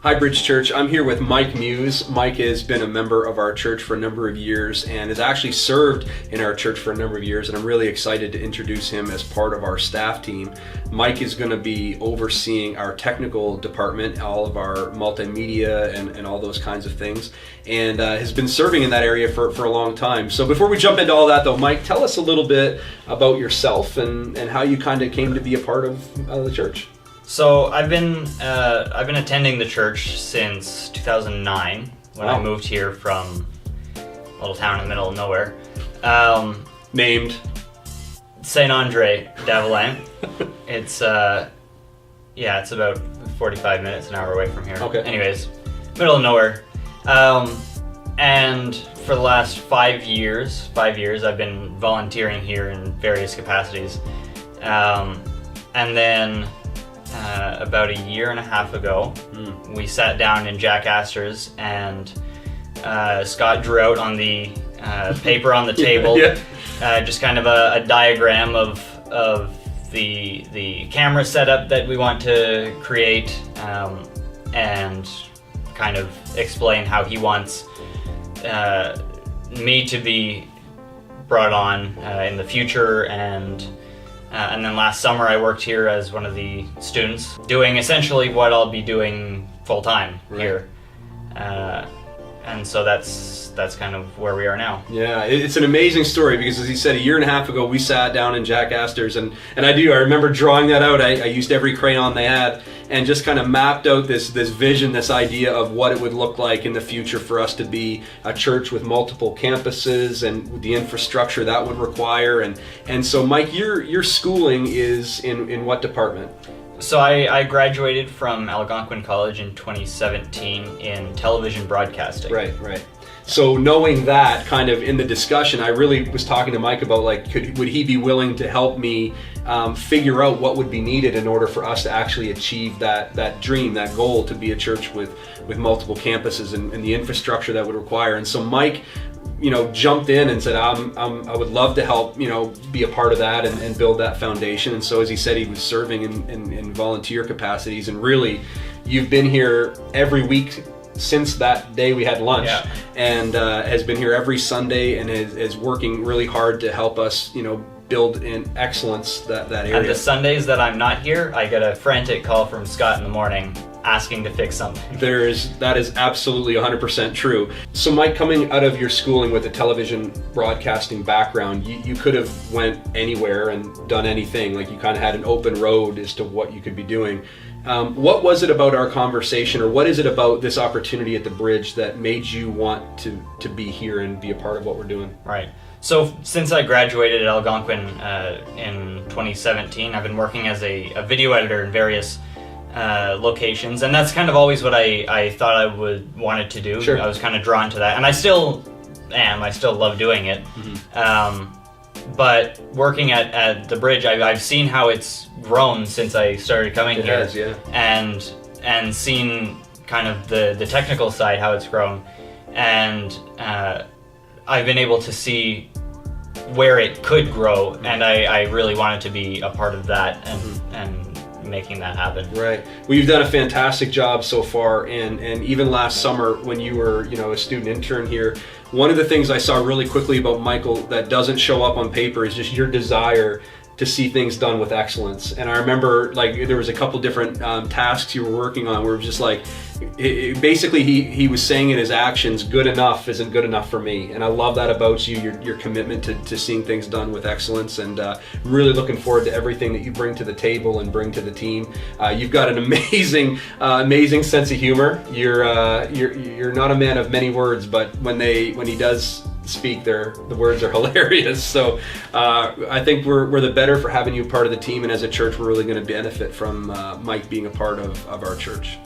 Hi Bridge Church, I'm here with Mike Muise. Mike has been a member of our church for a number of years and has actually served in our church for a number of years, and I'm really excited to introduce him as part of our staff team. Mike is going to be overseeing our technical department, all of our multimedia and all those kinds of things, and has been serving in that area for a long time. So before we jump into all that though, Mike, tell us a little bit about yourself and how you kind of came to be a part of the church. So I've been attending the church since 2009 when I moved here from a little town in the middle of nowhere. Named Saint Andre d'Avelin. It's it's about 45 minutes, an hour away from here. Okay. Anyways, middle of nowhere. And for the last 5 years I've been volunteering here in various capacities. And then about a year and a half ago, we sat down in Jack Astor's and Scott drew out on the paper on the table just kind of a diagram of the camera setup that we want to create, and kind of explain how he wants me to be brought on in the future. And then last summer I worked here as one of the students, doing essentially what I'll be doing full-time here. And so that's kind of where we are now. Yeah, it's an amazing story because, as he said, a year and a half ago we sat down in Jack Astor's and I remember drawing that out. I used every crayon they had and just kind of mapped out this vision, this idea of what it would look like in the future for us to be a church with multiple campuses and the infrastructure that would require. And so, Mike, your schooling is in what department? So I graduated from Algonquin College in 2017 in television broadcasting. Right. So knowing that, kind of in the discussion, I really was talking to Mike about would he be willing to help me figure out what would be needed in order for us to actually achieve that dream, that goal to be a church with multiple campuses and the infrastructure that would require. And so Mike, jumped in and said, I would love to help, be a part of that and build that foundation. And so, as he said, he was serving in volunteer capacities, and really, you've been here every week since that day we had lunch, and has been here every Sunday and is working really hard to help us, build in excellence that area. And the Sundays that I'm not here, I get a frantic call from Scott in the morning asking to fix something. That is absolutely 100% true. So Mike, coming out of your schooling with a television broadcasting background, you could have went anywhere and done anything. Like, you kind of had an open road as to what you could be doing. What was it about our conversation, or what is it about this opportunity at the Bridge that made you want to be here and be a part of what we're doing? Right. So since I graduated at Algonquin in 2017, I've been working as a video editor in various locations, and that's kind of always what I thought I wanted to do. Sure. I was kind of drawn to that, and I still am. I still love doing it. But working at the Bridge, I've seen how it's grown since I started coming here. It has, yeah. And seen kind of the technical side, how it's grown, and I've been able to see where it could grow, and I really wanted to be a part of that and making that happen. Right. Well, you've done a fantastic job so far, and even last summer when you were a student intern here, one of the things I saw really quickly about Michael that doesn't show up on paper is just your desire to see things done with excellence. And I remember there was a couple different tasks you were working on where it was just basically he was saying in his actions, good enough isn't good enough for me. And I love that about you, your commitment to seeing things done with excellence, and really looking forward to everything that you bring to the table and bring to the team. You've got an amazing sense of humor. You're not a man of many words, but when he does speak, the words are hilarious. So I think we're the better for having you part of the team, and as a church we're really going to benefit from Mike being a part of our church.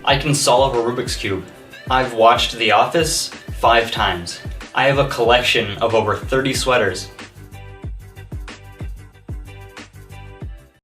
I can solve a Rubik's Cube. I've watched The Office 5 times. I have a collection of over 30 sweaters.